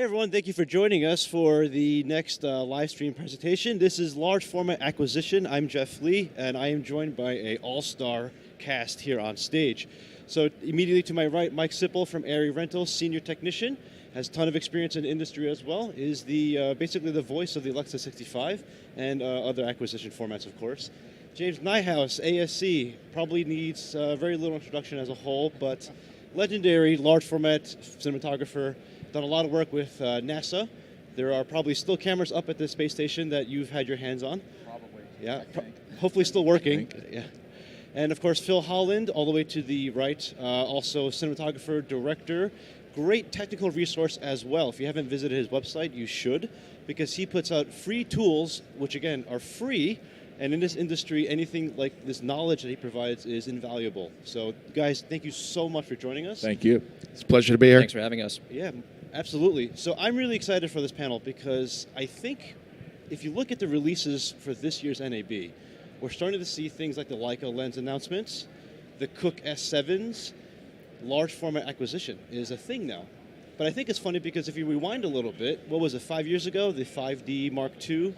everyone, thank you for joining us for the next live stream presentation. This is Large Format Acquisition. I'm Jeff Lee, and I am joined by an all-star cast here on stage. So immediately to my right, Mike Sippel from ARRI Rentals, senior technician, has a ton of experience in the industry as well, is the basically the voice of the Alexa 65 and other acquisition formats, of course. James Neihouse, ASC, probably needs very little introduction as a whole, but legendary large format cinematographer, done a lot of work with NASA. There are probably still cameras up at the space station that you've had your hands on. Probably. Yeah, hopefully still working. Yeah. And of course, Phil Holland, all the way to the right, also cinematographer, director, great technical resource as well. If you haven't visited his website, you should, because he puts out free tools, which again are free. And in this industry, anything like this knowledge that he provides is invaluable. So guys, thank you so much for joining us. Thank you. It's a pleasure to be here. Thanks for having us. Yeah, absolutely. So I'm really excited for this panel because I think if you look at the releases for this year's NAB, we're starting to see things like the Leica lens announcements, the Cooke S7s, large format acquisition is a thing now. But I think it's funny because if you rewind a little bit, what was it, 5 years ago, the 5D Mark II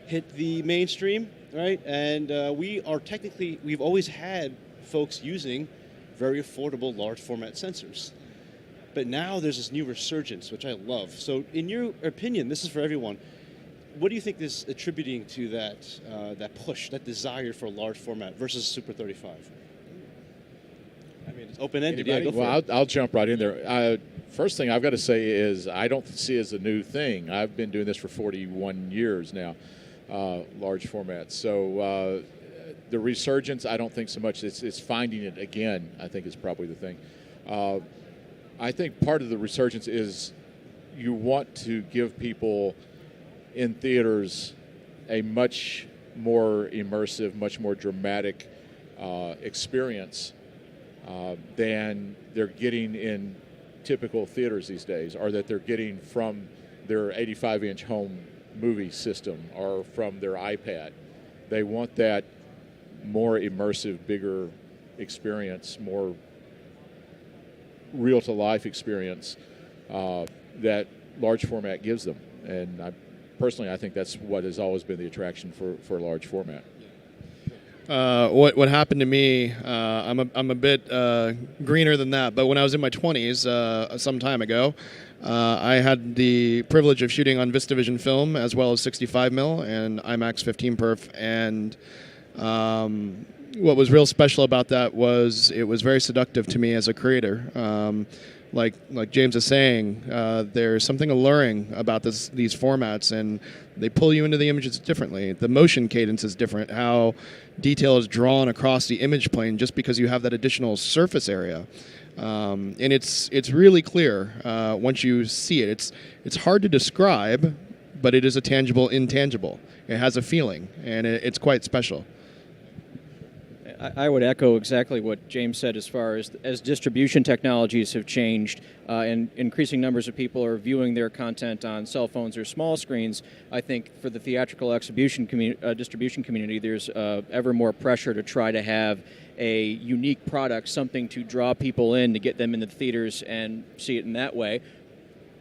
hit the mainstream, right? And we've always had folks using very affordable large format sensors. But now there's this new resurgence, which I love. So in your opinion, this is for everyone, what do you think is attributing to that push, that desire for large format versus Super 35? I mean, it's open-ended. Yeah, go for it. I'll jump right in there. First thing I've got to say is I don't see it as a new thing. I've been doing this for 41 years now, large formats. So the resurgence, I don't think so much. It's finding it again, I think is probably the thing. I think part of the resurgence is you want to give people in theaters a much more immersive, much more dramatic experience than they're getting in typical theaters these days, or that they're getting from their 85-inch home movie system or from their iPad. They want that more immersive, bigger experience, more real-to-life experience that large format gives them. And personally, I think that's what has always been the attraction for large format. What happened to me, I'm a bit greener than that, but when I was in my 20s, some time ago, I had the privilege of shooting on VistaVision film as well as 65mm and IMAX 15 perf, and what was real special about that was it was very seductive to me as a creator. Like James is saying, there's something alluring about these formats, and they pull you into the images differently. The motion cadence is different, how detail is drawn across the image plane just because you have that additional surface area. And it's really clear once you see it. It's hard to describe, but it is a tangible intangible. It has a feeling, and it's quite special. I would echo exactly what James said as far as distribution technologies have changed and increasing numbers of people are viewing their content on cell phones or small screens. I think for the theatrical distribution community, there's ever more pressure to try to have a unique product, something to draw people in, to get them in the theaters and see it in that way.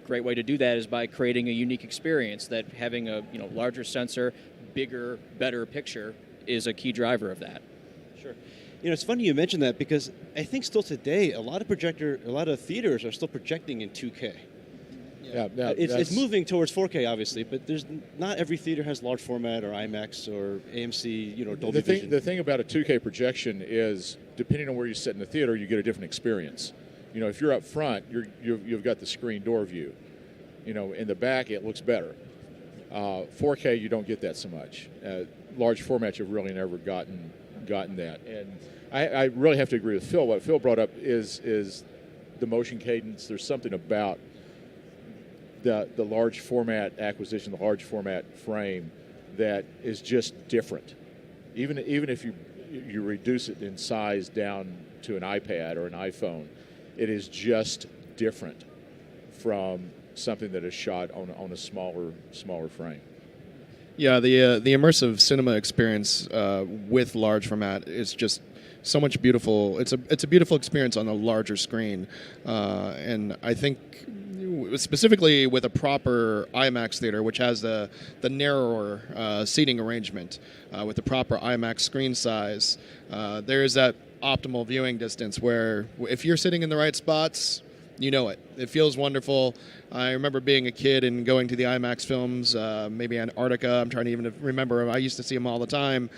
Great way to do that is by creating a unique experience, that having a larger sensor, bigger, better picture is a key driver of that. Sure. It's funny you mentioned that because I think still today a lot of theaters are still projecting in 2K. Yeah, it's moving towards 4K obviously, but not every theater has large format or IMAX or AMC, Dolby Vision. The thing about a 2K projection is depending on where you sit in the theater, you get a different experience. If you're up front, you've got the screen door view. In the back it looks better. 4K you don't get that so much. Large format you've really never gotten that, and I really have to agree with Phil. What Phil brought up is the motion cadence. There's something about the large format acquisition, the large format frame, that is just different. Even if you reduce it in size down to an iPad or an iPhone, it is just different from something that is shot on a smaller frame. Yeah, the immersive cinema experience with large format is just so much beautiful. It's a beautiful experience on a larger screen, and I think specifically with a proper IMAX theater, which has the narrower seating arrangement with the proper IMAX screen size, there is that optimal viewing distance where if you're sitting in the right spots, you know it. It feels wonderful. I remember being a kid and going to the IMAX films, maybe Antarctica. I'm trying to even remember. I used to see them all the time.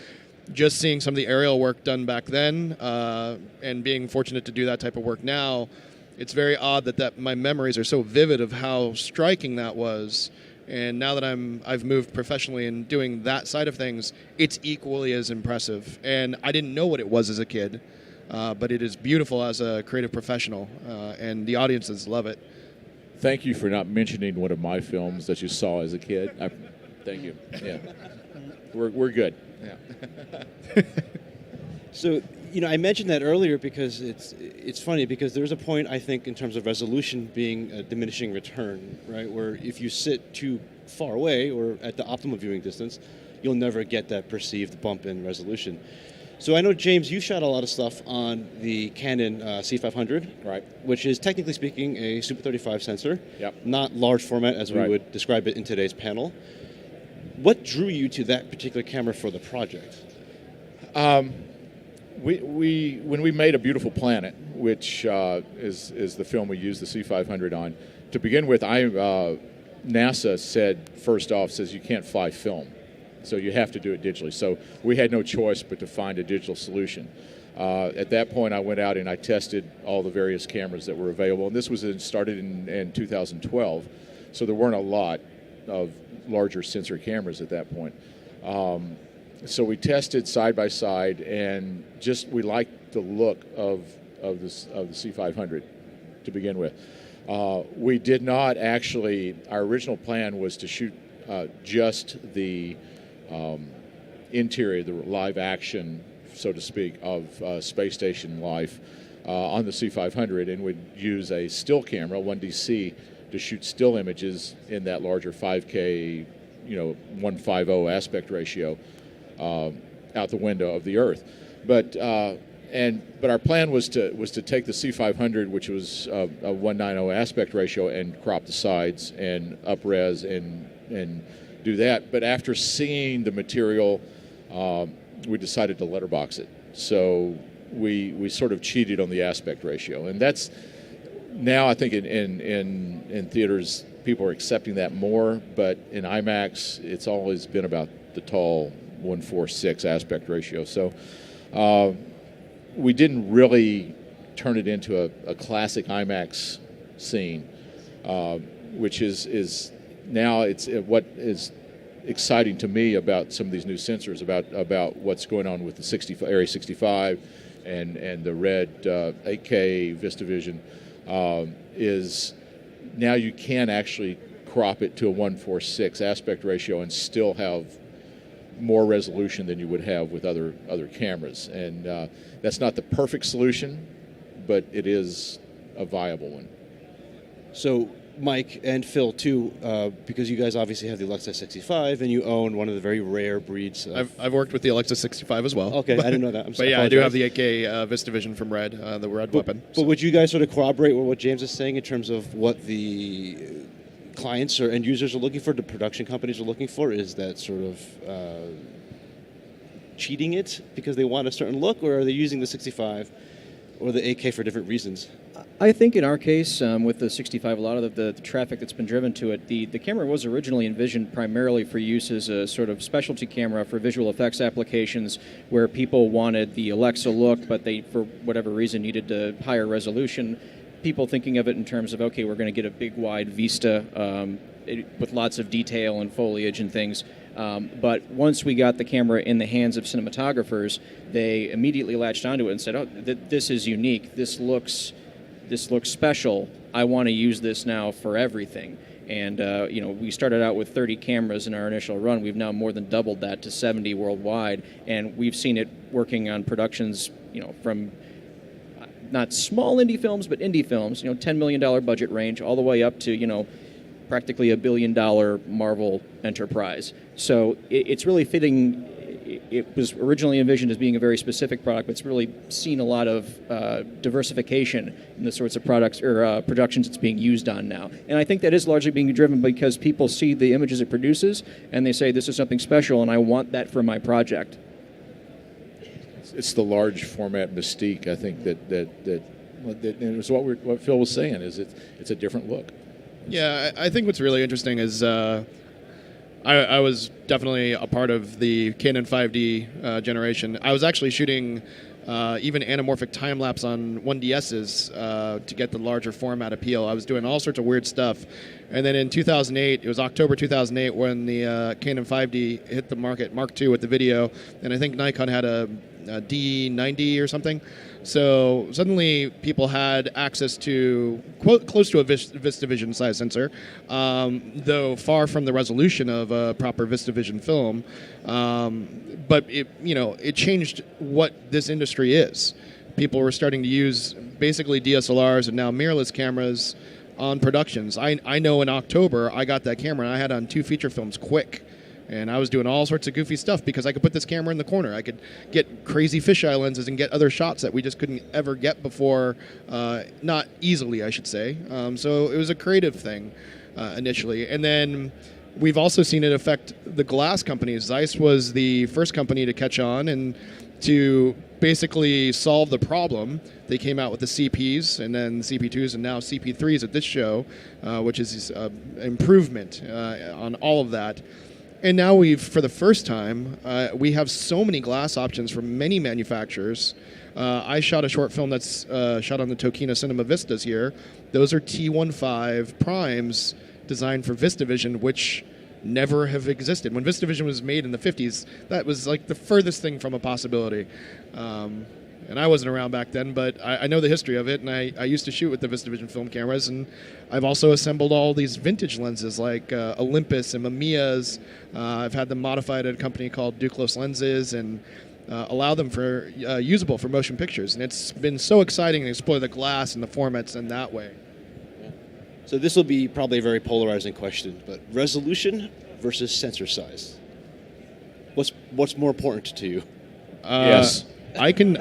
Just seeing some of the aerial work done back then, and being fortunate to do that type of work now, it's very odd that my memories are so vivid of how striking that was. And now that I've moved professionally and doing that side of things, it's equally as impressive. And I didn't know what it was as a kid, but it is beautiful as a creative professional, and the audiences love it. Thank you for not mentioning one of my films that you saw as a kid. Thank you. Yeah, we're good. Yeah. So, I mentioned that earlier because it's funny because there's a point, I think, in terms of resolution being a diminishing return, right? Where if you sit too far away or at the optimal viewing distance, you'll never get that perceived bump in resolution. So I know, James, you shot a lot of stuff on the Canon C500, right? Which is technically speaking a Super 35 sensor, yep. Not large format as we would describe it in today's panel. What drew you to that particular camera for the project? When we made A Beautiful Planet, which is the film we used the C500 on, to begin with, NASA says you can't fly film, so you have to do it digitally. So we had no choice but to find a digital solution. At that point, I went out and I tested all the various cameras that were available, and this was started in 2012, so there weren't a lot of larger sensor cameras at that point. So we tested side by side, and we liked the look of the C500 to begin with. We did not actually. Our original plan was to shoot just the interior, the live action, so to speak, of space station life on the C500, and would use a still camera, 1DC, to shoot still images in that larger 5K, 150 aspect ratio. Out the window of the Earth, but our plan was to take the C500, which was a 190 aspect ratio, and crop the sides and up-res and do that. But after seeing the material, we decided to letterbox it. So we sort of cheated on the aspect ratio, and that's now I think in theaters people are accepting that more. But in IMAX, it's always been about the tall 1:4:6 aspect ratio. So we didn't really turn it into a classic IMAX scene, which is now it's what is exciting to me about some of these new sensors, about what's going on with the ARRI 65 and the Red 8K VistaVision, is now you can actually crop it to a 1:4:6 aspect ratio and still have more resolution than you would have with other cameras. And that's not the perfect solution, but it is a viable one. So Mike and Phil too, because you guys obviously have the Alexa 65 and you own one of the very rare breeds. I've worked with the Alexa 65 as well. Okay, I didn't know that. I'm but yeah, I do have the 8K VistaVision from Red, the Red weapon. But would you guys sort of corroborate what James is saying in terms of what the clients or end users are looking for, the production companies are looking for? Is that sort of cheating it because they want a certain look, or are they using the 65 or the 8K for different reasons? I think in our case, with the 65, a lot of the traffic that's been driven to it, the camera was originally envisioned primarily for use as a sort of specialty camera for visual effects applications where people wanted the Alexa look, but they, for whatever reason, needed a higher resolution. People thinking of it in terms of, okay, we're going to get a big, wide vista with lots of detail and foliage and things. But once we got the camera in the hands of cinematographers, they immediately latched onto it and said, oh, this is unique. This looks special. I want to use this now for everything. And we started out with 30 cameras in our initial run. We've now more than doubled that to 70 worldwide, and we've seen it working on productions, from not small indie films, but indie films, $10 million budget range, all the way up to, practically $1 billion Marvel enterprise. So it's really fitting it was originally envisioned as being a very specific product, but it's really seen a lot of diversification in the sorts of products or productions it's being used on now. And I think that is largely being driven because people see the images it produces and they say, this is something special and I want that for my project. It's the large format mystique, I think, that and it's what Phil was saying, is it's a different look. Yeah, I think what's really interesting is I was definitely a part of the Canon 5D generation. I was actually shooting even anamorphic time-lapse on 1DSs to get the larger format appeal. I was doing all sorts of weird stuff. And then in 2008, it was October 2008 when the Canon 5D hit the market, Mark II with the video, and I think Nikon had a D90 or something. So suddenly people had access to close to a VistaVision size sensor, though far from the resolution of a proper VistaVision film. But it changed what this industry is. People were starting to use basically DSLRs and now mirrorless cameras on productions. I know in October I got that camera and I had on 2 feature films quick. And I was doing all sorts of goofy stuff because I could put this camera in the corner. I could get crazy fisheye lenses and get other shots that we just couldn't ever get before, not easily, I should say. So it was a creative thing initially. And then we've also seen it affect the glass companies. Zeiss was the first company to catch on and to basically solve the problem. They came out with the CPs and then CP2s and now CP3s at this show, which is improvement on all of that. And now for the first time, we have so many glass options from many manufacturers. I shot a short film that's shot on the Tokina Cinema Vistas here. Those are T15 primes designed for VistaVision, which never have existed. When VistaVision was made in the 50s, that was like the furthest thing from a possibility. And I wasn't around back then, but I know the history of it, and I used to shoot with the VistaVision film cameras, and I've also assembled all these vintage lenses like Olympus and Mamiyas. I've had them modified at a company called Duclos Lenses and allow them for usable for motion pictures. And it's been so exciting to explore the glass and the formats in that way. So this will be probably a very polarizing question, but resolution versus sensor size. What's more important to you? Yes. I can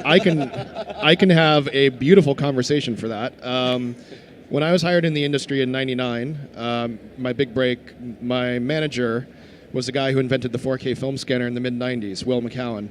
have a beautiful conversation for that. When I was hired in the industry in '99, my big break, my manager was the guy who invented the 4K film scanner in the mid-'90s, Will McCowan,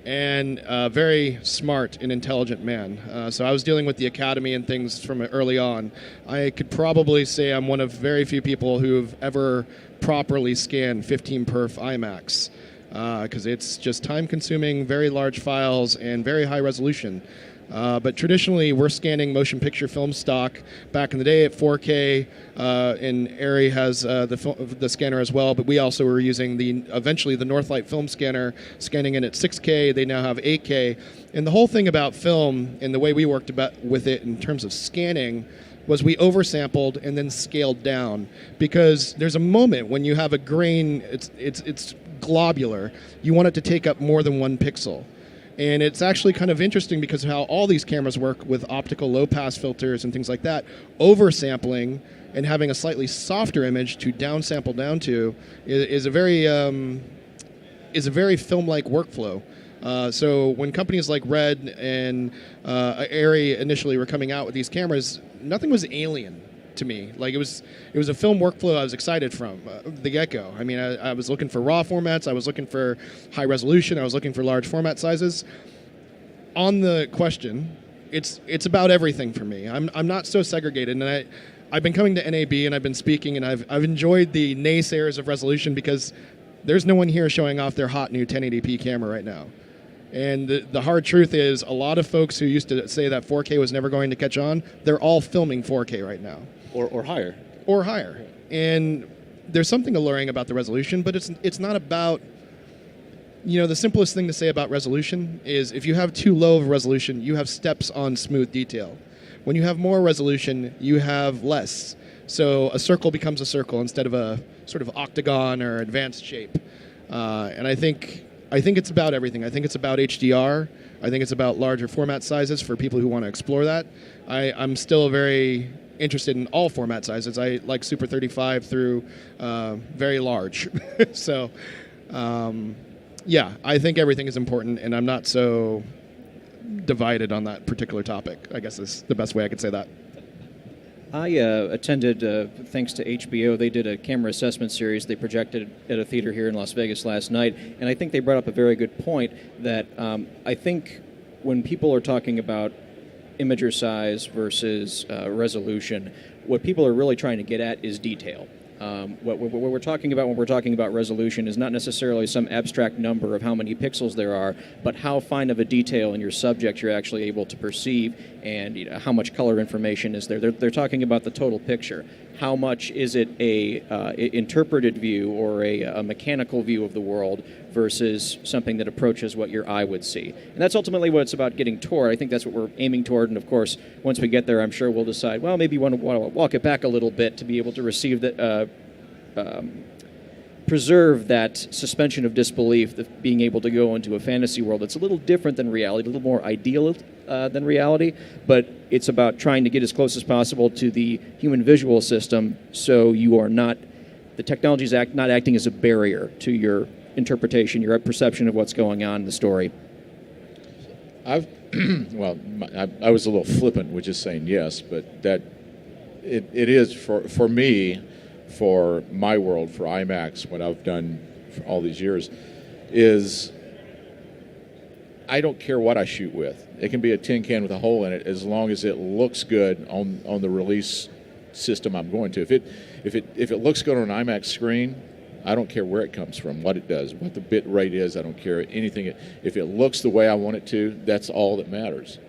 and a very smart and intelligent man. So I was dealing with the academy and things from early on. I could probably say I'm one of very few people who've ever properly scanned 15 perf IMAX. Because it's just time-consuming, very large files, and very high resolution. But traditionally, we're scanning motion picture film stock back in the day at 4K, and ARRI has the scanner as well, but we also were using eventually the Northlight film scanner, scanning it at 6K. They now have 8K. And the whole thing about film, and the way we worked with it in terms of scanning, was we oversampled and then scaled down, because there's a moment when you have a grain, it's globular, you want it to take up more than 1 pixel. And it's actually kind of interesting because of how all these cameras work with optical low-pass filters and things like that. Oversampling and having a slightly softer image to downsample down to is a very film-like workflow. So when companies like Red and ARRI initially were coming out with these cameras, nothing was alien to me. Like it was a film workflow I was excited from the get-go. I mean, I was looking for raw formats, I was looking for high resolution, I was looking for large format sizes. On the question, it's about everything for me. I'm not so segregated, and I've been coming to NAB and I've been speaking, and I've enjoyed the naysayers of resolution because there's no one here showing off their hot new 1080p camera right now. And the hard truth is, a lot of folks who used to say that 4K was never going to catch on, they're all filming 4K right now. Or higher. Or higher. And there's something alluring about the resolution, but it's not about, the simplest thing to say about resolution is if you have too low of a resolution, you have steps on smooth detail. When you have more resolution, you have less. So a circle becomes a circle instead of a sort of octagon or advanced shape. And I think it's about everything. I think it's about HDR. I think it's about larger format sizes for people who want to explore that. I'm still very interested in all format sizes. I like Super 35 through very large. So yeah, I think everything is important, and I'm not so divided on that particular topic, I guess is the best way I could say that. I attended, thanks to HBO, they did a camera assessment series they projected at a theater here in Las Vegas last night, and I think they brought up a very good point that I think when people are talking about imager size versus resolution, what people are really trying to get at is detail. What we're talking about when we're talking about resolution is not necessarily some abstract number of how many pixels there are, but how fine of a detail in your subject you're actually able to perceive, and how much color information is there. They're talking about the total picture. How much is it a interpreted view or a mechanical view of the world versus something that approaches what your eye would see? And that's ultimately what it's about getting toward. I think that's what we're aiming toward. And of course, once we get there, I'm sure we'll decide, well, maybe we want to walk it back a little bit to be able to receive the preserve that suspension of disbelief, of being able to go into a fantasy world that's a little different than reality, a little more ideal than reality, but it's about trying to get as close as possible to the human visual system, so you are not, the technology is not acting as a barrier to your interpretation, your perception of what's going on in the story. I was a little flippant with just saying yes, but that it is for me, for my world, for IMAX, what I've done for all these years, is I don't care what I shoot with. It can be a tin can with a hole in it, as long as it looks good on the release system I'm going to. If it looks good on an IMAX screen, I don't care where it comes from, what it does, what the bit rate is. I don't care anything. If it looks the way I want it to, that's all that matters.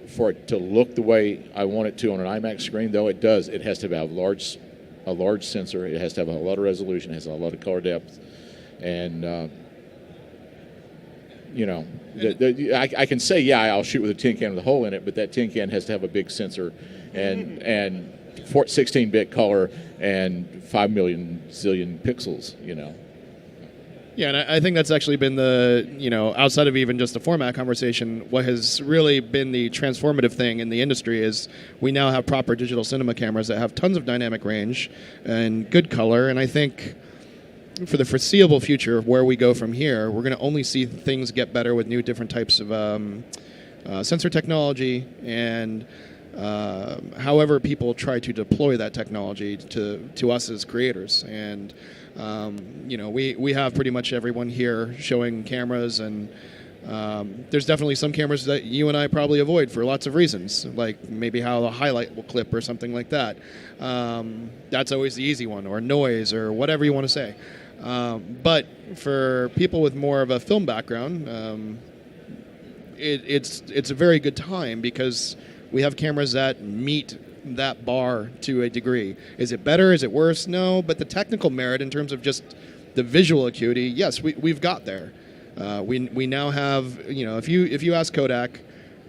For it to look the way I want it to on an IMAX screen, though, it does. It has to have a large sensor. It has to have a lot of resolution. It has a lot of color depth, and I can say, yeah, I'll shoot with a tin can with a hole in it, but that tin can has to have a big sensor, and 16-bit color and 5 million zillion pixels. Yeah, and I think that's actually been the, outside of even just a format conversation, what has really been the transformative thing in the industry is we now have proper digital cinema cameras that have tons of dynamic range and good color, and I think for the foreseeable future, where we go from here, we're going to only see things get better with new different types of sensor technology, and however people try to deploy that technology to us as creators. And we have pretty much everyone here showing cameras, and there's definitely some cameras that you and I probably avoid for lots of reasons, like maybe how the highlight will clip or something like that. That's always the easy one, or noise, or whatever you want to say. But for people with more of a film background, it's a very good time because we have cameras that meet that bar to a degree. Is it better? Is it worse? No, but the technical merit in terms of just the visual acuity, yes, we've got there. We now have, if you ask Kodak,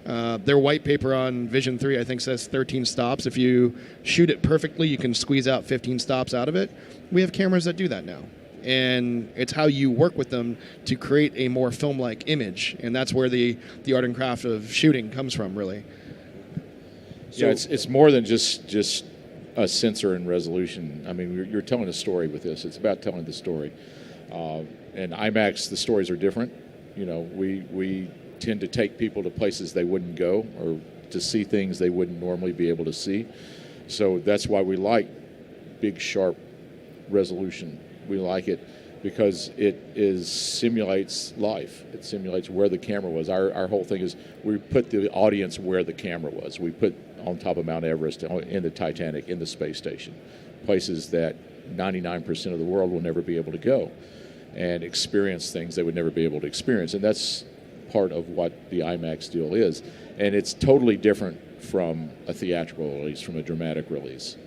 their white paper on Vision 3, I think, says 13 stops. If you shoot it perfectly, you can squeeze out 15 stops out of it. We have cameras that do that now. And it's how you work with them to create a more film-like image. And that's where the art and craft of shooting comes from, really. So, yeah, it's more than just a sensor and resolution. I mean, you're telling a story with this. It's about telling the story. And IMAX, the stories are different. We tend to take people to places they wouldn't go, or to see things they wouldn't normally be able to see. So that's why we like big, sharp resolution. We like it because it simulates life. It simulates where the camera was. Our whole thing is we put the audience where the camera was. We put on top of Mount Everest, in the Titanic, in the space station, places that 99% of the world will never be able to go and experience things they would never be able to experience. And that's part of what the IMAX deal is. And it's totally different from a theatrical release, from a dramatic release.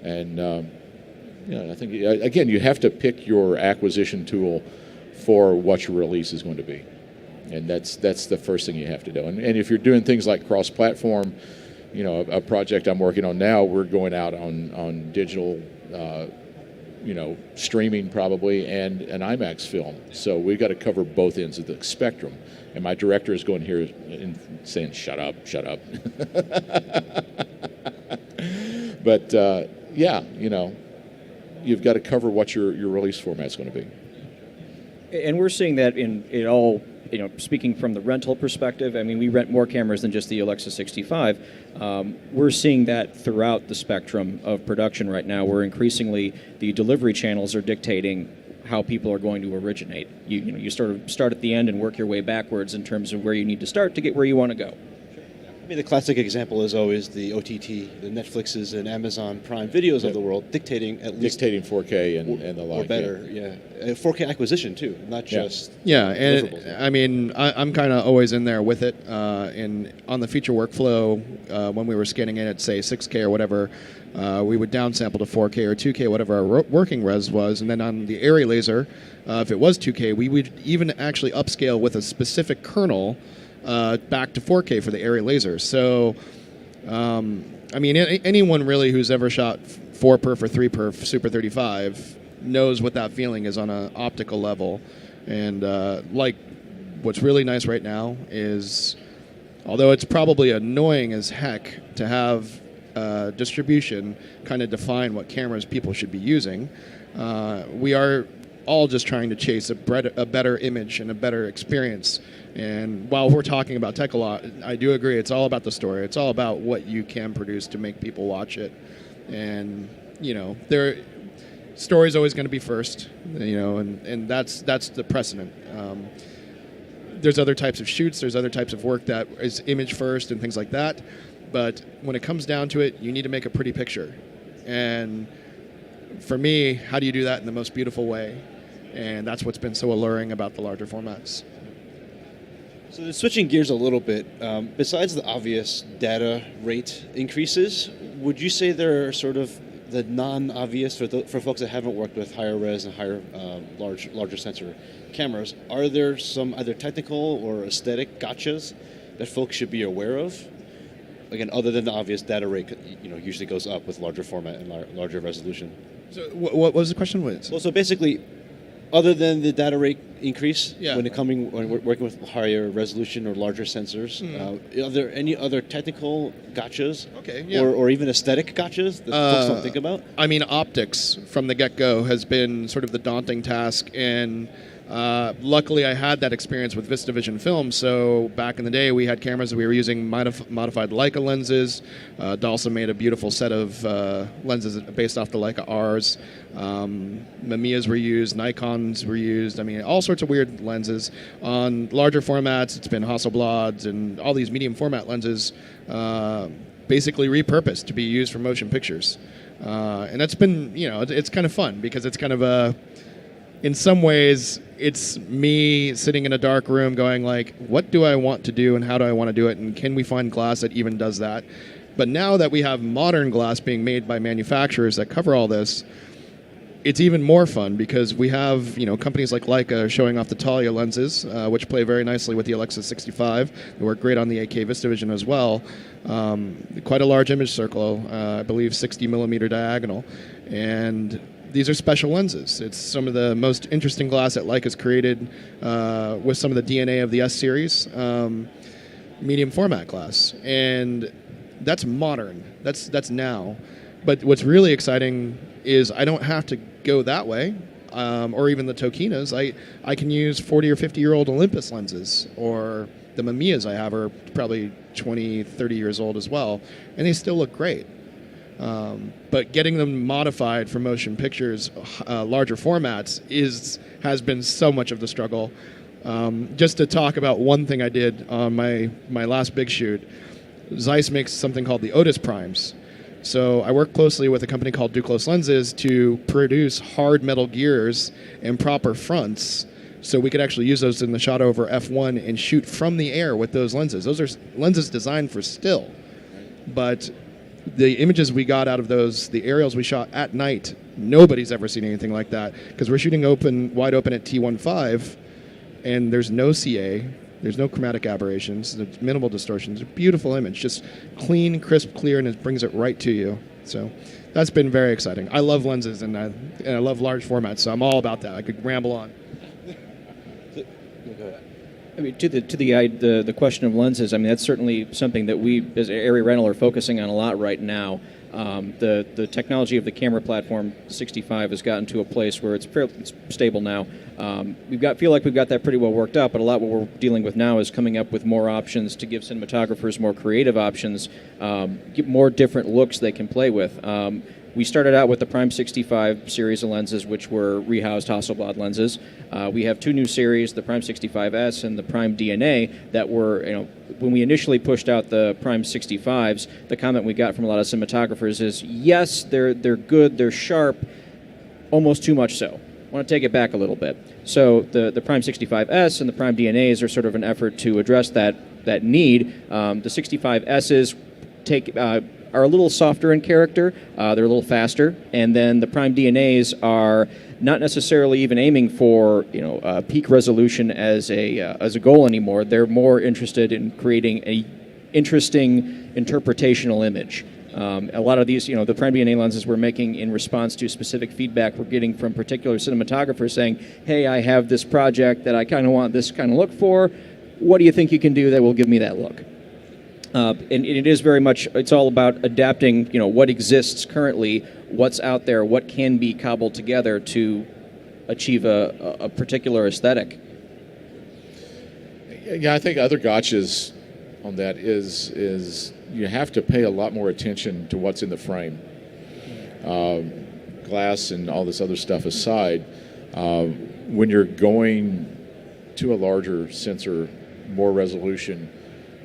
And I think, again, you have to pick your acquisition tool for what your release is going to be. And that's the first thing you have to do. And if you're doing things like cross-platform, a project I'm working on now, we're going out on digital, streaming probably, and an IMAX film. So we've got to cover both ends of the spectrum. And my director is going here and saying, shut up. But, you've got to cover what your release format's going to be. And we're seeing that in it all. Speaking from the rental perspective, I mean, we rent more cameras than just the Alexa 65. We're seeing that throughout the spectrum of production right now, where increasingly the delivery channels are dictating how people are going to originate. You sort of start at the end and work your way backwards in terms of where you need to start to get where you want to go. I mean, the classic example is always the OTT, the Netflixes and Amazon Prime videos of the world dictating at least... Dictating 4K and the like. Or better, yeah. 4K acquisition, too, not just... Yeah, and I mean, I'm kind of always in there with it. And on the feature workflow, when we were scanning it at, say, 6K or whatever, we would downsample to 4K or 2K, whatever our working res was. And then on the ARRI laser, if it was 2K, we would even actually upscale with a specific kernel back to 4K for the ARRI laser. So, I mean, anyone really who's ever shot 4-perf or 3-perf Super 35 knows what that feeling is on an optical level. And like, what's really nice right now is, although it's probably annoying as heck to have distribution kind of define what cameras people should be using, we are all just trying to chase a better image and a better experience. And while we're talking about tech a lot, I do agree it's all about the story. It's all about what you can produce to make people watch it. And, story's always going to be first, and that's the precedent. There's other types of shoots, there's other types of work that is image first and things like that. But when it comes down to it, you need to make a pretty picture. And for me, how do you do that in the most beautiful way? And that's what's been so alluring about the larger formats. So then switching gears a little bit, besides the obvious data rate increases, would you say there are sort of the non-obvious for folks that haven't worked with higher res and higher larger sensor cameras? Are there some either technical or aesthetic gotchas that folks should be aware of? Again, other than the obvious data rate, usually goes up with larger format and larger resolution. So what was the question? Well, so basically, other than the data rate increase when we're working with higher resolution or larger sensors, are there any other technical gotchas or even aesthetic gotchas that folks don't think about? I mean, optics from the get-go has been sort of the daunting task, and luckily I had that experience with VistaVision film. So back in the day, we had cameras that we were using modified Leica lenses. Dalsa made a beautiful set of lenses based off the Leica Rs. Mamiyas were used, Nikons were used. I mean, all sorts of weird lenses. On larger formats, it's been Hasselblads and all these medium format lenses basically repurposed to be used for motion pictures. And that's been, it's kind of fun because it's kind of in some ways, it's me sitting in a dark room going like, what do I want to do and how do I want to do it, and can we find glass that even does that? But now that we have modern glass being made by manufacturers that cover all this, it's even more fun because we have companies like Leica showing off the Talia lenses, which play very nicely with the Alexa 65. They work great on the 8K VistaVision as well. Quite a large image circle, I believe 60 millimeter diagonal, and these are special lenses. It's some of the most interesting glass that Leica's created with some of the DNA of the S series, medium format glass, and that's modern. That's now. But what's really exciting is I don't have to go that way, or even the Tokinas. I can use 40 or 50-year-old Olympus lenses, or the Mamiyas I have are probably 20, 30 years old as well, and they still look great. But getting them modified for motion pictures, larger formats, has been so much of the struggle. Just to talk about one thing I did on my last big shoot, Zeiss makes something called the Otis Primes. So I work closely with a company called Duclos Lenses to produce hard metal gears and proper fronts, so we could actually use those in the shot over f1 and shoot from the air with those lenses. Those are lenses designed for still, but the images we got out of those, the aerials we shot at night, nobody's ever seen anything like that, because we're shooting wide open at T1.5, and there's no CA, there's no chromatic aberrations, there's minimal distortions. It's a beautiful image, just clean, crisp, clear, and it brings it right to you. So that's been very exciting. I love lenses, and I love large formats, so I'm all about that. I could ramble on. I mean, to the question of lenses, I mean, that's certainly something that we, as ARRI Rental, are focusing on a lot right now. The technology of the camera platform 65 has gotten to a place where it's stable now. Feel like we've got that pretty well worked out, but a lot what we're dealing with now is coming up with more options to give cinematographers more creative options, get more different looks they can play with. We started out with the Prime 65 series of lenses, which were rehoused Hasselblad lenses. We have two new series, the Prime 65S and the Prime DNA, that were, when we initially pushed out the Prime 65s, the comment we got from a lot of cinematographers is, yes, they're good, they're sharp, almost too much so. I want to take it back a little bit. So the Prime 65S and the Prime DNAs are sort of an effort to address that need. The 65Ss are a little softer in character. They're a little faster, and then the Prime DNAs are not necessarily even aiming for peak resolution as a goal anymore. They're more interested in creating a interesting interpretational image. A lot of these, the Prime DNA lenses we're making in response to specific feedback we're getting from particular cinematographers saying, "Hey, I have this project that I kind of want this kind of look for. What do you think you can do that will give me that look?" And it is very much, it's all about adapting, what exists currently, what's out there, what can be cobbled together to achieve a particular aesthetic. Yeah, I think other gotchas on that is you have to pay a lot more attention to what's in the frame. Glass and all this other stuff aside, when you're going to a larger sensor, more resolution,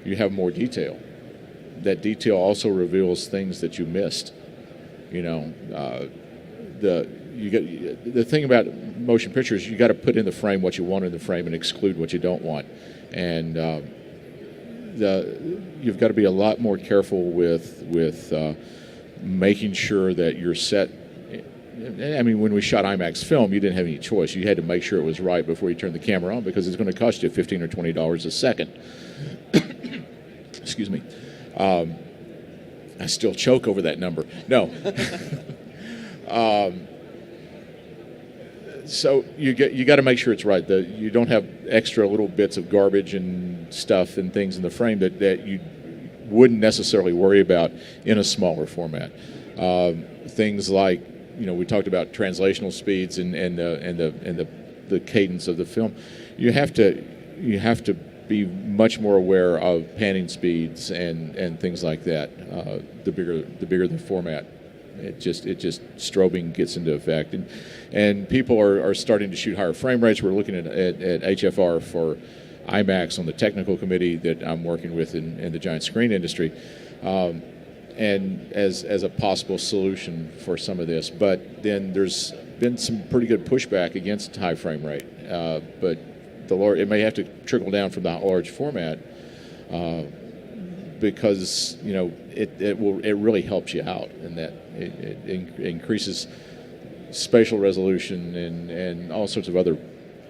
you have more detail. That detail also reveals things that you missed. The thing about motion pictures, you got to put in the frame what you want in the frame and exclude what you don't want, and you've got to be a lot more careful with making sure that you're set. I mean, when we shot IMAX film, you didn't have any choice. You had to make sure it was right before you turned the camera on, because it's going to cost you $15 or $20 a second. Excuse me. I still choke over that number. No. So you got to make sure it's right. You don't have extra little bits of garbage and stuff and things in the frame that you wouldn't necessarily worry about in a smaller format. Things like, we talked about translational speeds and the cadence of the film. You have to be much more aware of panning speeds and things like that. The bigger the format, it just strobing gets into effect, and people are starting to shoot higher frame rates. We're looking at HFR for IMAX on the technical committee that I'm working with in the giant screen industry, and as a possible solution for some of this. But then there's been some pretty good pushback against high frame rate, but it may have to trickle down from the large format, because it really helps you out in that it increases spatial resolution and all sorts of other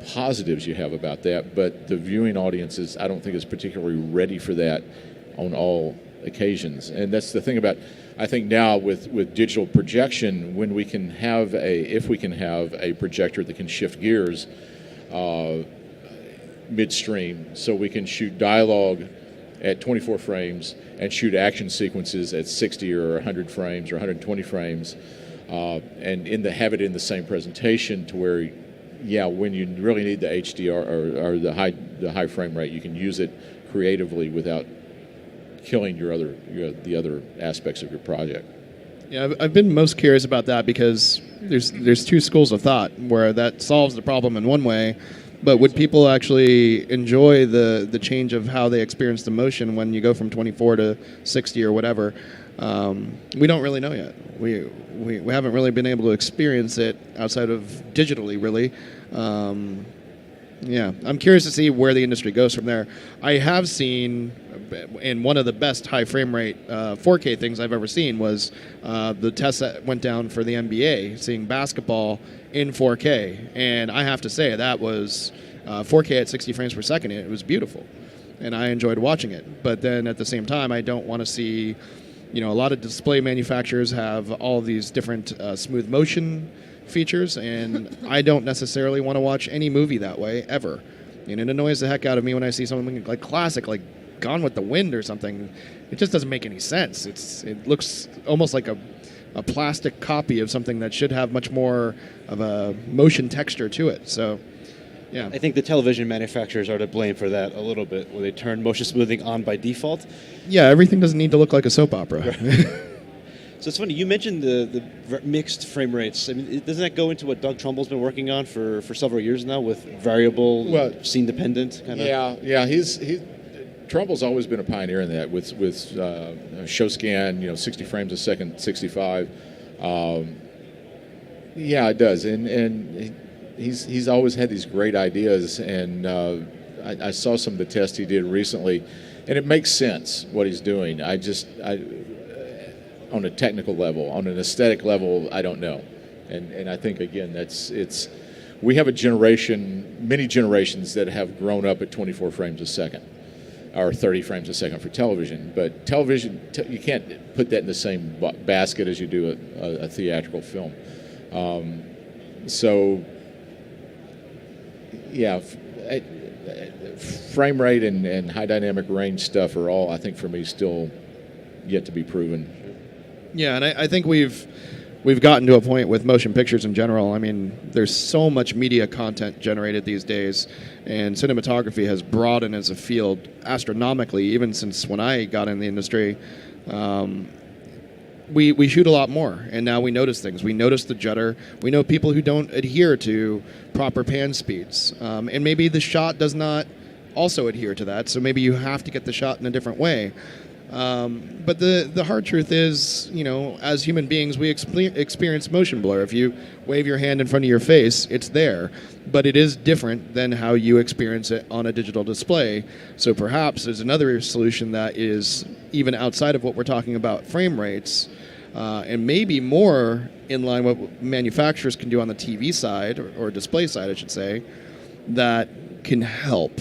positives you have about that. But the viewing audiences, I don't think, is particularly ready for that on all occasions. And that's the thing about, I think now with digital projection, if we can have a projector that can shift gears midstream, so we can shoot dialogue at 24 frames and shoot action sequences at 60 or 100 frames or 120 frames, and have it in the same presentation, to where, when you really need the HDR or the high frame rate, you can use it creatively without killing the other aspects of your project. Yeah, I've been most curious about that, because there's two schools of thought where that solves the problem in one way. But would people actually enjoy the change of how they experience the motion when you go from 24 to 60 or whatever? We don't really know yet. We haven't really been able to experience it outside of digitally, really. I'm curious to see where the industry goes from there. I have seen, and one of the best high frame rate 4K things I've ever seen was the test that went down for the NBA, seeing basketball in 4K. And I have to say, that was 4K at 60 frames per second. It was beautiful, and I enjoyed watching it. But then at the same time, I don't want to see, a lot of display manufacturers have all these different smooth motion features, and I don't necessarily want to watch any movie that way ever. And it annoys the heck out of me when I see something like classic, like Gone with the Wind or something. It just doesn't make any sense. It looks almost like a plastic copy of something that should have much more of a motion texture to it. So, yeah. I think the television manufacturers are to blame for that a little bit, where they turn motion smoothing on by default. Yeah, everything doesn't need to look like a soap opera. So it's funny, you mentioned the mixed frame rates. I mean, doesn't that go into what Doug Trumbull's been working on for several years now with variable, scene dependent kind of? Yeah. Trumbull's always been a pioneer in that with show scan, 60 frames a second, 65. Yeah, it does, and he's always had these great ideas, and I saw some of the tests he did recently, and it makes sense what he's doing. On a technical level, on an aesthetic level, I don't know, and I think again we have many generations that have grown up at 24 frames a second. Or 30 frames a second for television, but television, you can't put that in the same basket as you do a theatrical film. Frame rate and high dynamic range stuff are all, I think, for me, still yet to be proven. Yeah, and I think we've gotten to a point with motion pictures in general. I mean, there's so much media content generated these days, and cinematography has broadened as a field astronomically, even since when I got in the industry. We shoot a lot more, and now we notice things. We notice the judder. We know people who don't adhere to proper pan speeds, and maybe the shot does not also adhere to that, so maybe you have to get the shot in a different way. But the hard truth is, as human beings, we experience motion blur. If you wave your hand in front of your face, it's there. But it is different than how you experience it on a digital display. So perhaps there's another solution that is even outside of what we're talking about frame rates, and maybe more in line with what manufacturers can do on the TV side, or display side, I should say, that can help.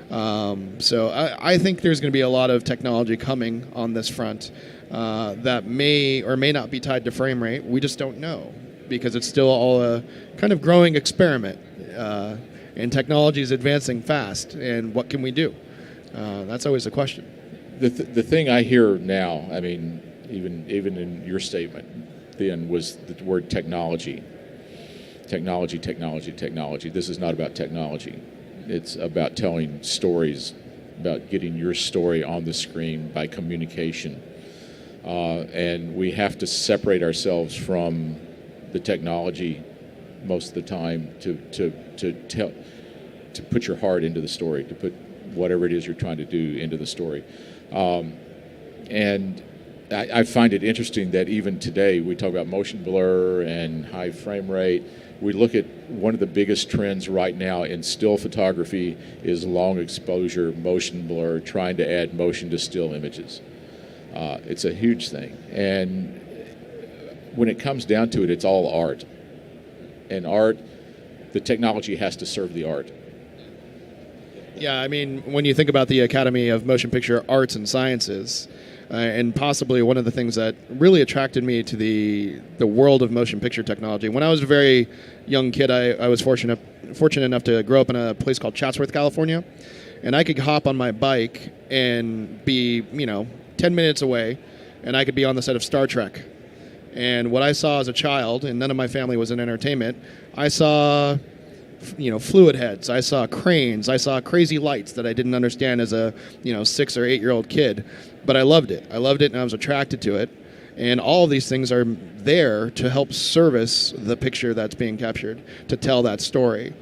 So I think there's going to be a lot of technology coming on this front that may or may not be tied to frame rate. We just don't know, because it's still all a kind of growing experiment, and technology is advancing fast, and what can we do? That's always the question. The thing I hear now, I mean, even in your statement then, was the word technology. Technology. This is not about technology. It's about telling stories, about getting your story on the screen by communication. And we have to separate ourselves from the technology most of the time to put your heart into the story, to put whatever it is you're trying to do into the story. And I find it interesting that even today we talk about motion blur and high frame rate. We look at one of the biggest trends right now in still photography is long exposure motion blur, trying to add motion to still images. It's a huge thing. And when it comes down to it, it's all art. And art, the technology has to serve the art. Yeah, I mean, when you think about the Academy of Motion Picture Arts and Sciences, and possibly one of the things that really attracted me to the world of motion picture technology. When I was a very young kid, I was fortunate enough to grow up in a place called Chatsworth, California, and I could hop on my bike and be 10 minutes away, and I could be on the set of Star Trek. And what I saw as a child, and none of my family was in entertainment, I saw fluid heads, I saw cranes, I saw crazy lights that I didn't understand as a 6 or 8 year old kid. But I loved it, and I was attracted to it. And all of these things are there to help service the picture that's being captured, to tell that story.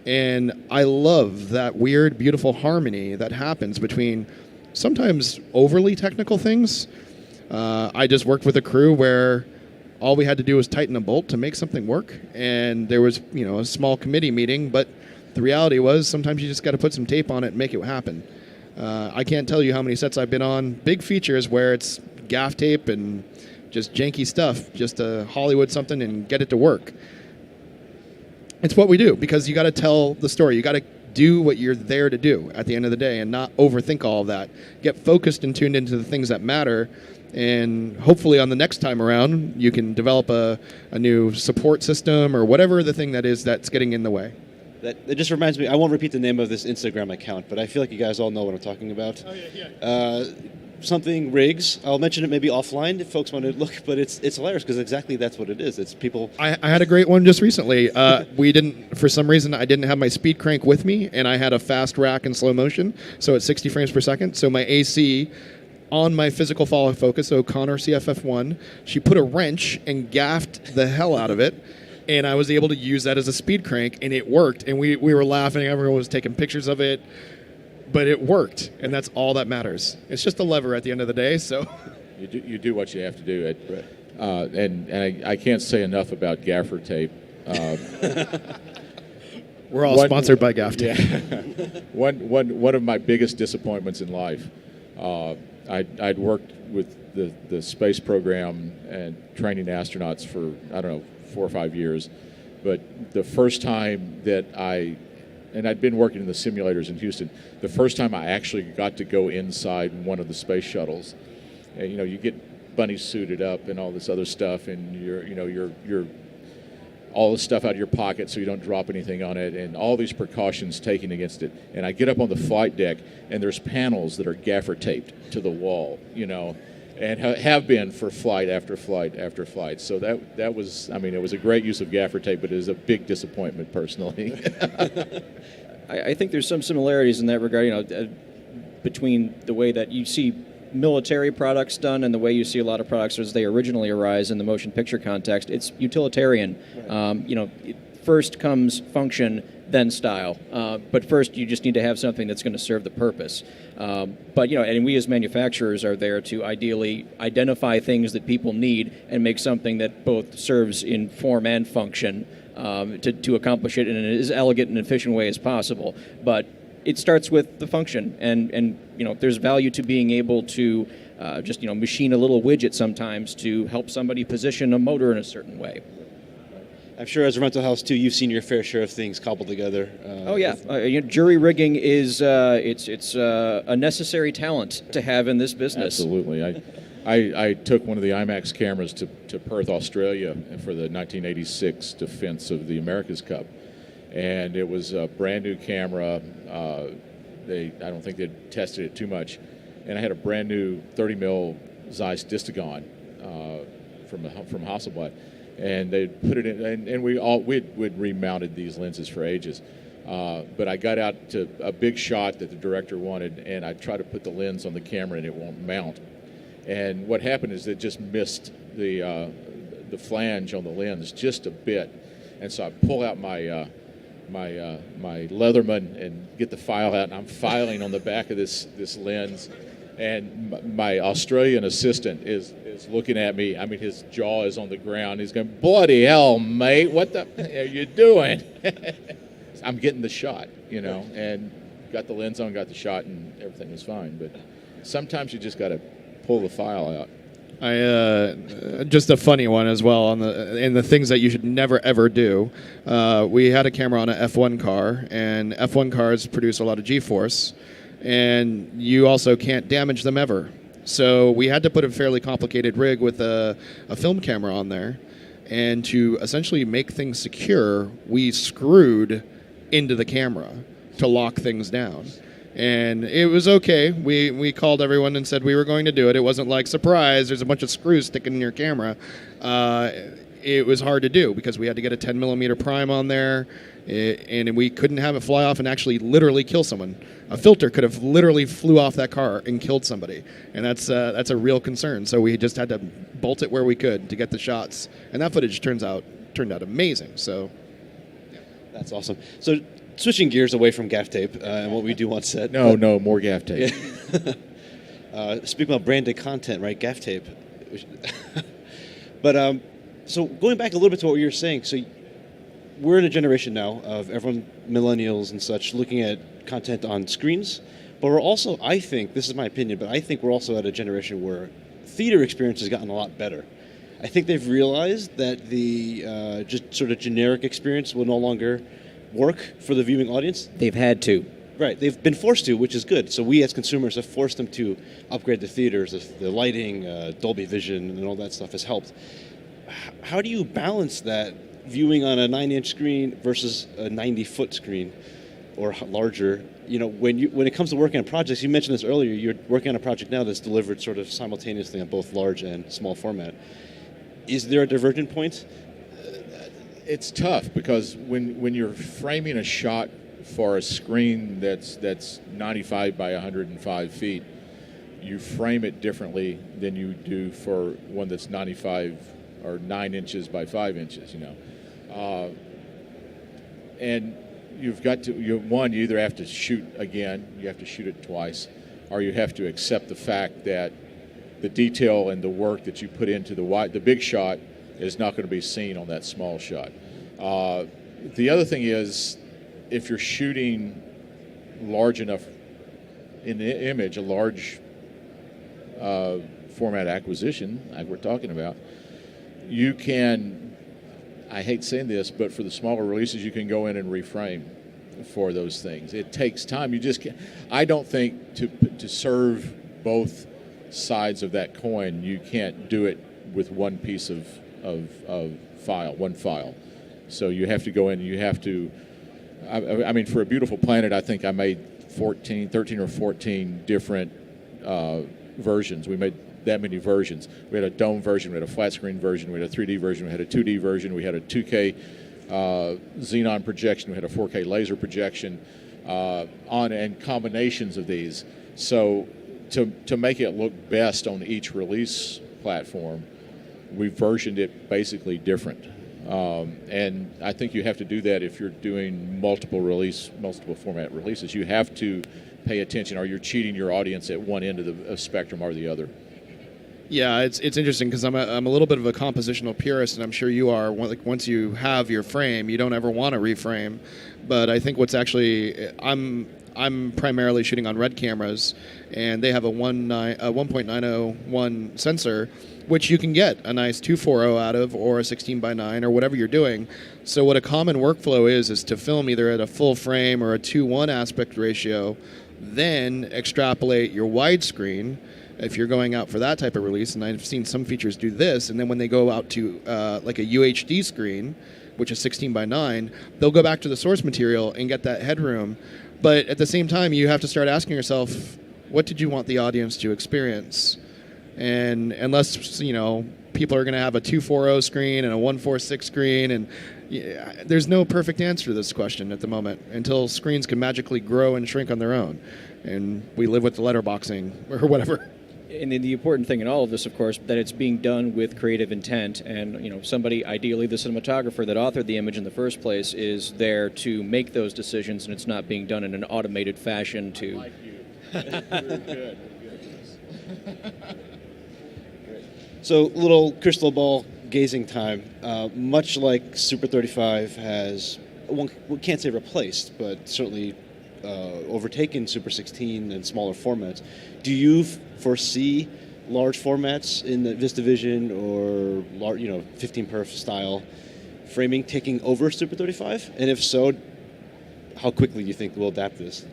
And I love that weird, beautiful harmony that happens between sometimes overly technical things. I just worked with a crew where all we had to do was tighten a bolt to make something work. And there was, a small committee meeting, but the reality was sometimes you just got to put some tape on it and make it happen. I can't tell you how many sets I've been on, big features where it's gaff tape and just janky stuff, just to Hollywood something and get it to work. It's what we do, because you got to tell the story. You got to do what you're there to do at the end of the day and not overthink all of that. Get focused and tuned into the things that matter, and hopefully on the next time around you can develop a new support system or whatever the thing that is that's getting in the way. That just reminds me. I won't repeat the name of this Instagram account, but I feel like you guys all know what I'm talking about. Oh yeah. Something rigs. I'll mention it maybe offline if folks want to look, but it's hilarious because exactly that's what it is. It's people. I had a great one just recently. We didn't, for some reason, I didn't have my speed crank with me, and I had a fast rack in slow motion, so at 60 frames per second. So my AC on my physical follow focus, so Connor CFF1, she put a wrench and gaffed the hell out of it. And I was able to use that as a speed crank, and it worked. And we were laughing. Everyone was taking pictures of it. But it worked, and that's all that matters. It's just a lever at the end of the day. So you do what you have to do. And I can't say enough about gaffer tape. We're all sponsored by Gaff Tape. Yeah. One of my biggest disappointments in life. I'd worked with the space program and training astronauts for, I don't know, 4 or 5 years. But the first time that and I'd been working in the simulators in Houston, the first time I actually got to go inside one of the space shuttles, and, you get bunny suited up and all this other stuff, and you're all the stuff out of your pocket so you don't drop anything on it, and all these precautions taken against it. And I get up on the flight deck, and there's panels that are gaffer taped to the wall, and have been for flight after flight after flight. So that was, it was a great use of gaffer tape, but it was a big disappointment personally. I think there's some similarities in that regard, between the way that you see military products done and the way you see a lot of products as they originally arise in the motion picture context. It's utilitarian. First comes function, then style. But first, you just need to have something that's going to serve the purpose. And we as manufacturers are there to ideally identify things that people need and make something that both serves in form and function to accomplish it in as elegant and efficient way as possible. But it starts with the function, and there's value to being able to just machine a little widget sometimes to help somebody position a motor in a certain way. I'm sure as a rental house too, you've seen your fair share of things cobbled together. Jury rigging is it's a necessary talent to have in this business. Absolutely. I took one of the IMAX cameras to Perth, Australia for the 1986 defense of the America's Cup. And it was a brand new camera. I don't think they'd tested it too much. And I had a brand new 30 mil Zeiss Distagon from Hasselblad, and they put it in. And we'd remounted these lenses for ages. But I got out to a big shot that the director wanted, and I tried to put the lens on the camera, and it won't mount. And what happened is it just missed the flange on the lens just a bit, and so I pull out my Leatherman and get the file out, and I'm filing on the back of this lens, and my Australian assistant is looking at me. His jaw is on the ground. He's going, "Bloody hell, mate, what the are you doing?" I'm getting the shot, and got the lens on, got the shot, and everything was fine. But sometimes you just got to pull the file out. Just a funny one as well in the things that you should never ever do. We had a camera on an F1 car, and F1 cars produce a lot of G-force, and you also can't damage them ever. So we had to put a fairly complicated rig with a film camera on there, and to essentially make things secure, we screwed into the camera to lock things down. And it was okay. We called everyone and said we were going to do it. It wasn't like, surprise, there's a bunch of screws sticking in your camera. It was hard to do because we had to get a 10 millimeter prime on there, and we couldn't have it fly off and actually literally kill someone. A filter could have literally flew off that car and killed somebody, and that's a real concern. So we just had to bolt it where we could to get the shots, and that footage turned out amazing. So that's awesome. So, switching gears away from gaff tape and what we do on set. No, more gaff tape. Yeah. Speaking about branded content, right? Gaff tape. But so going back a little bit to what you were saying, so we're in a generation now of everyone, millennials and such, looking at content on screens. But we're also, I think, this is my opinion, but I think we're also at a generation where theater experience has gotten a lot better. I think they've realized that the just sort of generic experience will no longer work for the viewing audience. They've had to. Right, they've been forced to, which is good. So we as consumers have forced them to upgrade the theaters, the lighting, Dolby Vision, and all that stuff has helped. How do you balance that viewing on a 9-inch screen versus a 90-foot screen or larger. When it comes to working on projects, you mentioned this earlier, you're working on a project now that's delivered sort of simultaneously on both large and small format. Is there a divergent point? It's tough because when you're framing a shot for a screen that's 95 by 105 feet, you frame it differently than you do for one that's 95 or 9 inches by 5 inches, and you've got to, you either have to shoot again, you have to shoot it twice, or you have to accept the fact that the detail and the work that you put into the big shot is not going to be seen on that small shot. The other thing is, if you're shooting large enough in the image, a large format acquisition, like we're talking about, you can, I hate saying this, but for the smaller releases, you can go in and reframe for those things. It takes time. You just can't, I don't think to serve both sides of that coin, you can't do it with one piece of file, one file. So you have to go in, you have to, I mean, for A Beautiful Planet, I think I made 13 or 14 different versions. We made that many versions. We had a dome version, we had a flat screen version, we had a 3D version, we had a 2D version, we had a 2K xenon projection, we had a 4K laser projection, and combinations of these. So to make it look best on each release platform, we versioned it basically different. And I think you have to do that if you're doing multiple format releases. You have to pay attention, or you're cheating your audience at one end of the spectrum or the other. Yeah, it's interesting because I'm a little bit of a compositional purist, and I'm sure you are. Like, once you have your frame, you don't ever want to reframe. But I think what's actually, I'm primarily shooting on RED cameras, and they have a 1.901 sensor, which you can get a nice 240 out of, or a 16:9, or whatever you're doing. So what a common workflow is to film either at a full frame or a 2:1 aspect ratio, then extrapolate your widescreen if you're going out for that type of release. And I've seen some features do this, and then when they go out to like a UHD screen, which is 16:9, they'll go back to the source material and get that headroom. But at the same time, you have to start asking yourself, what did you want the audience to experience? And unless, people are going to have a 240 screen and a 146 screen, and there's no perfect answer to this question at the moment until screens can magically grow and shrink on their own. And we live with the letterboxing or whatever. And the important thing in all of this, of course, that it's being done with creative intent, and somebody, ideally the cinematographer that authored the image in the first place, is there to make those decisions, and it's not being done in an automated fashion to. Like you. We're good. So, little crystal ball gazing time. Much like Super 35 has, one can't say replaced, but certainly overtaken Super 16 and smaller formats. Do you foresee large formats in the VistaVision or 15 perf style framing taking over Super 35? And if so, how quickly do you think we'll adapt this?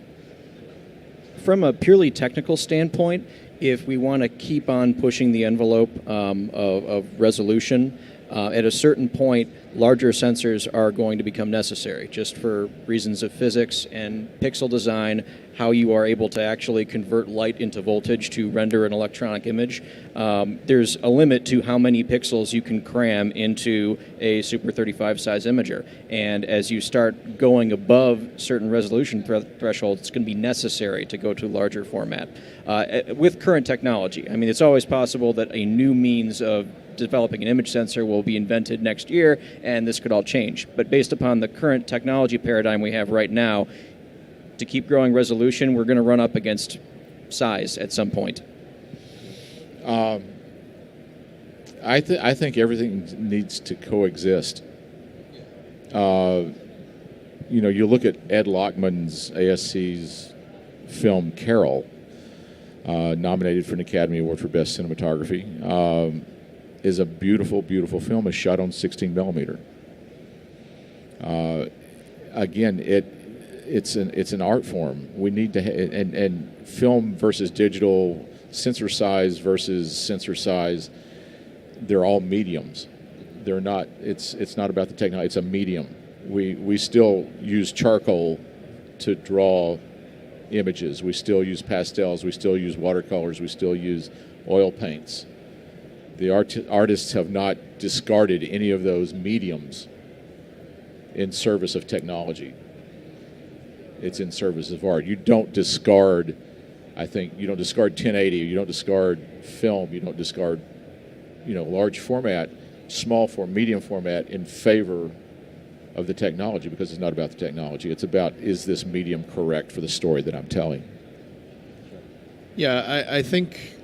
From a purely technical standpoint, if we want to keep on pushing the envelope of resolution, at a certain point, larger sensors are going to become necessary, just for reasons of physics and pixel design, how you are able to actually convert light into voltage to render an electronic image. There's a limit to how many pixels you can cram into a Super 35 size imager. And as you start going above certain resolution thresholds, it's going to be necessary to go to larger format. With current technology, I mean, it's always possible that a new means of developing an image sensor will be invented next year, and this could all change. But based upon the current technology paradigm we have right now, to keep growing resolution, we're going to run up against size at some point. I think everything needs to coexist. You look at Ed Lockman's ASC's film Carol, nominated for an Academy Award for Best Cinematography. Is a beautiful, beautiful film. It's shot on 16 millimeter. Again, it's an art form. We need to and film versus digital, sensor size versus sensor size. They're all mediums. they're not. It's not about the technology. It's a medium. We still use charcoal to draw images. We still use pastels. We still use watercolors. We still use oil paints. The artists have not discarded any of those mediums in service of technology. It's in service of art. You don't discard, I think, you don't discard 1080, you don't discard film, you don't discard, large format, small form, medium format in favor of the technology, because it's not about the technology. It's about, is this medium correct for the story that I'm telling? Yeah, I think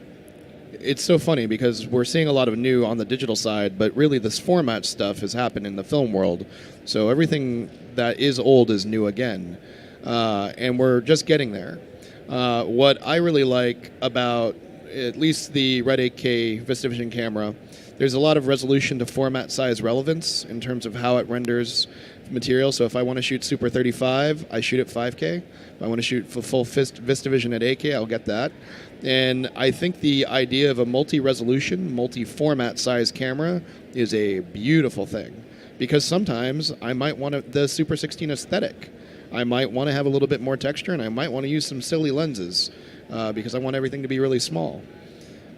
it's so funny because we're seeing a lot of new on the digital side, but really this format stuff has happened in the film world. So everything that is old is new again. And we're just getting there. What I really like about at least the Red 8K VistaVision camera, there's a lot of resolution to format size relevance in terms of how it renders material. So if I want to shoot Super 35, I shoot at 5K. If I want to shoot full VistaVision at 8K, I'll get that. And I think the idea of a multi-resolution, multi-format size camera is a beautiful thing, because sometimes I might want the Super 16 aesthetic. I might want to have a little bit more texture, and I might want to use some silly lenses because I want everything to be really small.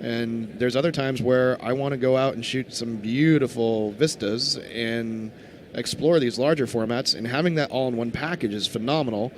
And there's other times where I want to go out and shoot some beautiful vistas and explore these larger formats, and having that all in one package is phenomenal.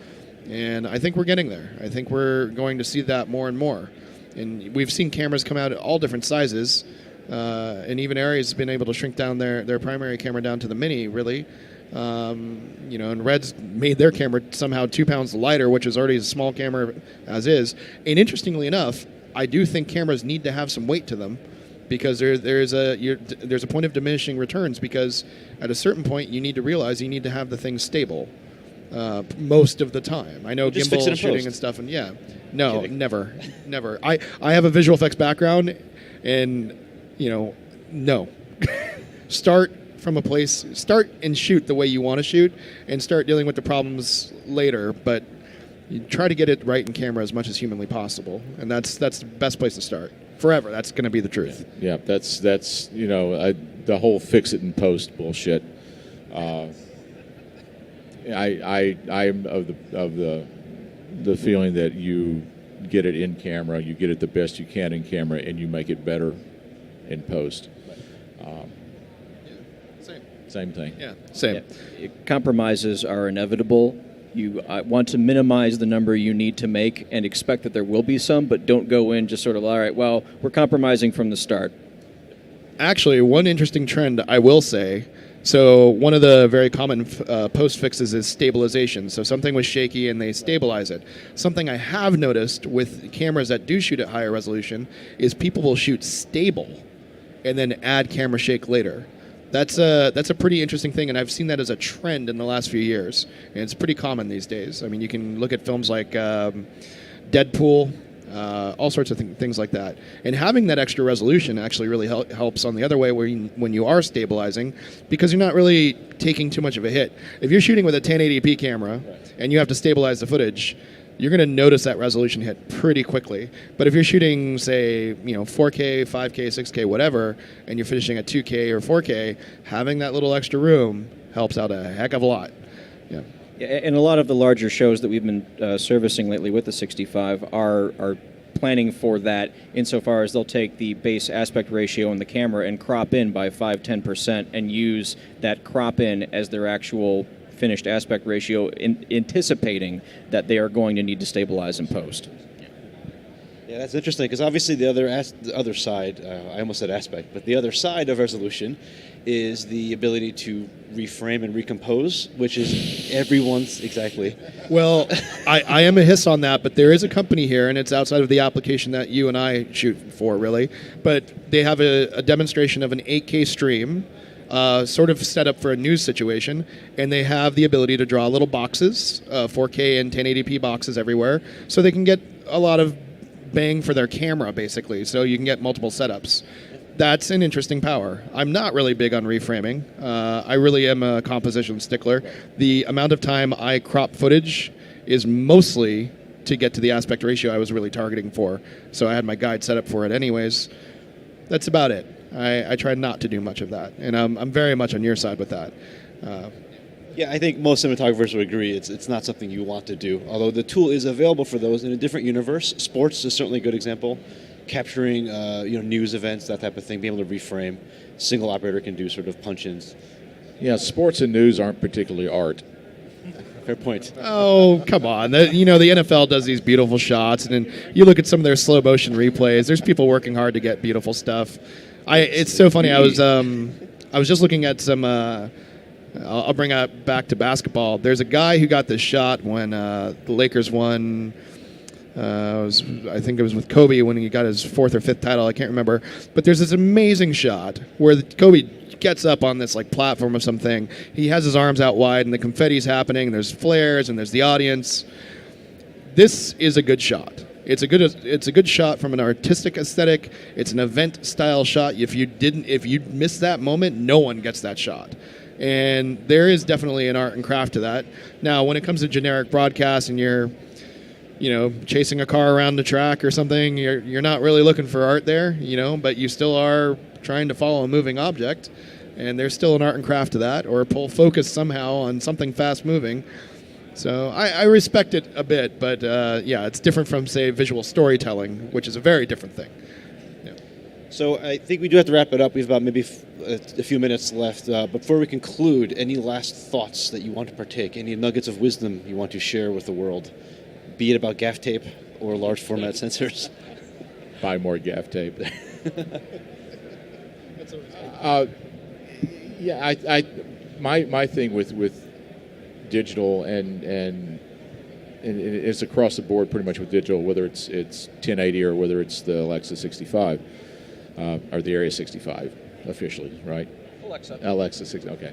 And I think we're getting there. I think we're going to see that more and more. And we've seen cameras come out at all different sizes, and even ARRI has been able to shrink down their primary camera down to the mini, really. And Red's made their camera somehow 2 pounds lighter, which is already a small camera as is. And interestingly enough, I do think cameras need to have some weight to them, because there's a point of diminishing returns, because at a certain point you need to realize you need to have the thing stable most of the time. I know Just fix it gimbal in shooting post. and stuff, and no, Kidding. never. I have a visual effects background, and no. Start from a place, start and shoot the way you want to shoot, and start dealing with the problems later, but you try to get it right in camera as much as humanly possible, and that's the best place to start. Forever, that's going to be the truth. Yeah, that's the whole fix it in post bullshit. I'm of the feeling that you get it in camera, you get it the best you can in camera, and you make it better in post. Same thing. Yeah, same. Yeah. Compromises are inevitable. You want to minimize the number you need to make and expect that there will be some, but don't go in just sort of, all right, well, we're compromising from the start. Actually, one interesting trend I will say, so one of the very common post fixes is stabilization. So something was shaky and they stabilize it. Something I have noticed with cameras that do shoot at higher resolution is people will shoot stable and then add camera shake later. That's a pretty interesting thing, and I've seen that as a trend in the last few years, and it's pretty common these days. I mean, you can look at films like Deadpool, all sorts of things like that. And having that extra resolution actually really helps on the other way when you are stabilizing, because you're not really taking too much of a hit. If you're shooting with a 1080p camera and you have to stabilize the footage, you're going to notice that resolution hit pretty quickly. But if you're shooting, say, 4K, 5K, 6K, whatever, and you're finishing at 2K or 4K, having that little extra room helps out a heck of a lot. Yeah. Yeah, and a lot of the larger shows that we've been servicing lately with the 65 are planning for that, insofar as they'll take the base aspect ratio on the camera and crop in by 5-10% and use that crop in as their actual finished aspect ratio, anticipating that they are going to need to stabilize in post. Yeah, that's interesting, because obviously the other side, I almost said aspect, but the other side of resolution is the ability to reframe and recompose, which is everyone's, exactly. Well, I am a hiss on that, but there is a company here, and it's outside of the application that you and I shoot for, really, but they have a demonstration of an 8K stream, sort of set up for a news situation, and they have the ability to draw little boxes, 4K and 1080p boxes everywhere, so they can get a lot of bang for their camera, basically, so you can get multiple setups. That's an interesting power. I'm not really big on reframing. I really am a composition stickler. The amount of time I crop footage is mostly to get to the aspect ratio I was really targeting for, so I had my guide set up for it anyways. That's about it. I try not to do much of that, and I'm very much on your side with that. Yeah, I think most cinematographers would agree it's not something you want to do, although the tool is available for those in a different universe. Sports is certainly a good example. Capturing news events, that type of thing, being able to reframe. Single operator can do sort of punch-ins. Yeah, sports and news aren't particularly art. Fair point. Oh, come on. The NFL does these beautiful shots, and then you look at some of their slow motion replays. There's people working hard to get beautiful stuff. It's so funny. I was just looking at some. I'll bring it back to basketball. There's a guy who got this shot when the Lakers won. I think it was with Kobe when he got his 4th or 5th title. I can't remember. But there's this amazing shot where Kobe gets up on this like platform of something. He has his arms out wide, and the confetti's happening. And there's flares, and there's the audience. This is a good shot. It's a good shot from an artistic aesthetic. It's an event style shot. If you miss that moment, no one gets that shot. And there is definitely an art and craft to that. Now, when it comes to generic broadcast and you're, chasing a car around the track or something, you're not really looking for art there, but you still are trying to follow a moving object, and there's still an art and craft to that, or pull focus somehow on something fast moving. So I respect it a bit, but it's different from, say, visual storytelling, which is a very different thing. Yeah. So I think we do have to wrap it up. We have about maybe a few minutes left. Before we conclude, any last thoughts that you want to partake? Any nuggets of wisdom you want to share with the world? Be it about gaff tape or large format sensors? Buy more gaff tape. My thing with digital and it's across the board pretty much with digital, whether it's 1080 or whether it's the Alexa 65 or the Area 65 officially, right? Alexa 60. Okay.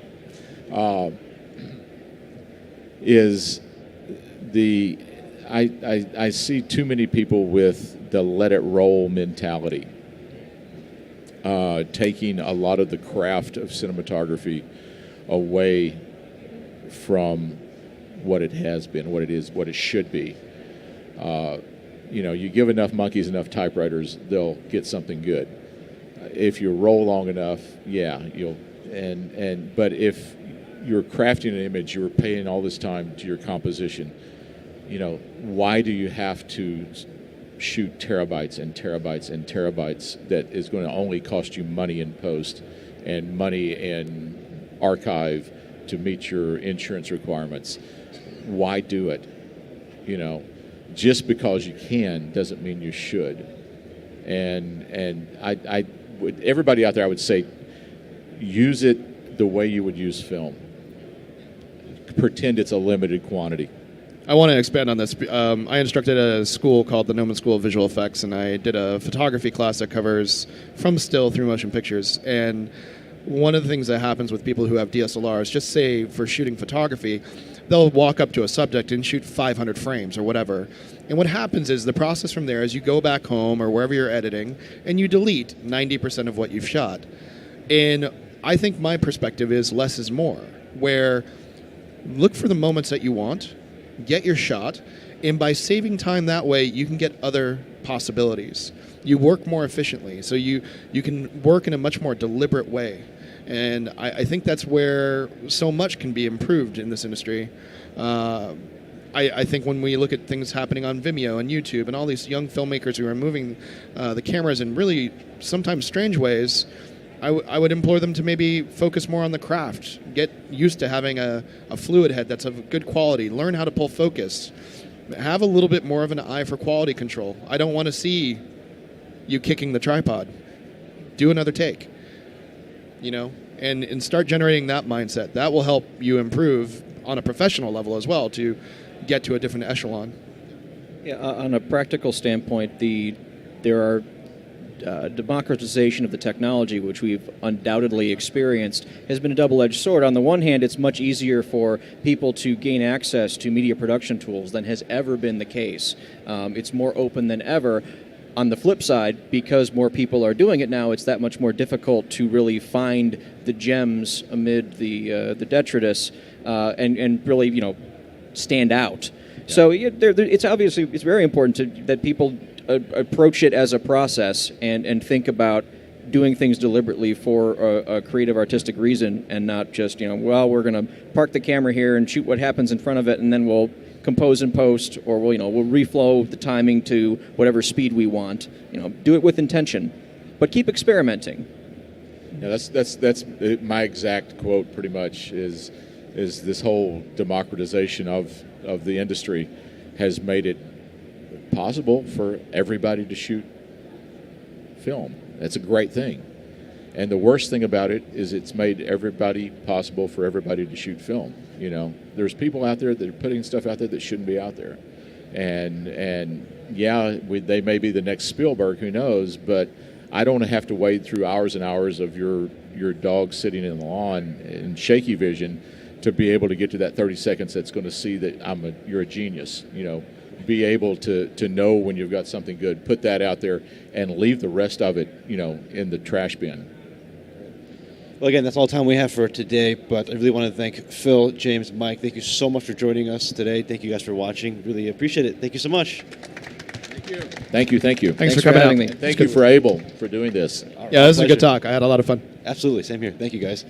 I see too many people with the let it roll mentality, taking a lot of the craft of cinematography away from what it has been, what it is, what it should be. You give enough monkeys enough typewriters, they'll get something good. If you roll long enough, you'll. But if you're crafting an image, you're paying all this time to your composition. Why do you have to shoot terabytes and terabytes and terabytes that is going to only cost you money in post and money in archive to meet your insurance requirements? Why do it? Just because you can doesn't mean you should. And I would, everybody out there, I would say, use it the way you would use film. Pretend it's a limited quantity. I want to expand on this. I instructed at a school called the Noman School of Visual Effects, and I did a photography class that covers from still through motion pictures. And one of the things that happens with people who have DSLRs, just say for shooting photography, they'll walk up to a subject and shoot 500 frames or whatever. And what happens is the process from there is you go back home or wherever you're editing, and you delete 90% of what you've shot. And I think my perspective is less is more, where look for the moments that you want, get your shot, and by saving time that way, you can get other possibilities. You work more efficiently, so you can work in a much more deliberate way. And I think that's where so much can be improved in this industry. I think when we look at things happening on Vimeo and YouTube and all these young filmmakers who are moving the cameras in really sometimes strange ways, I would implore them to maybe focus more on the craft. Get used to having a fluid head that's of good quality. Learn how to pull focus. Have a little bit more of an eye for quality control. I don't want to see you kicking the tripod. Do another take. And start generating that mindset. That will help you improve on a professional level as well to get to a different echelon. Yeah, on a practical standpoint, there are democratization of the technology, which we've undoubtedly experienced, has been a double-edged sword. On the one hand, it's much easier for people to gain access to media production tools than has ever been the case. It's more open than ever. On the flip side, because more people are doing it now, it's that much more difficult to really find the gems amid the detritus and really, stand out. Yeah. So it's obviously it's very important that people approach it as a process and think about doing things deliberately for a creative artistic reason, and not just, well, we're going to park the camera here and shoot what happens in front of it, and then we'll compose in post, or we'll reflow the timing to whatever speed we want. Do it with intention, but keep experimenting. Yeah, that's my exact quote. Pretty much is this whole democratization of the industry has made it possible for everybody to shoot film. That's a great thing. And the worst thing about it is it's made everybody possible for everybody to shoot film. There's people out there that are putting stuff out there that shouldn't be out there. And yeah, they may be the next Spielberg, who knows, but I don't have to wade through hours and hours of your dog sitting in the lawn in shaky vision to be able to get to that 30 seconds that's going to see that you're a genius. Be able to know when you've got something good, put that out there, and leave the rest of it, in the trash bin. Well, again, that's all the time we have for today, but I really want to thank Phil, James, Mike. Thank you so much for joining us today. Thank you guys for watching. Really appreciate it. Thank you so much. Thank you. Thanks for coming having out. me. Thank you for Abel for doing this. Yeah, this is a good Pleasure. talk. I had a lot of fun. Absolutely. Same here. Thank you, guys.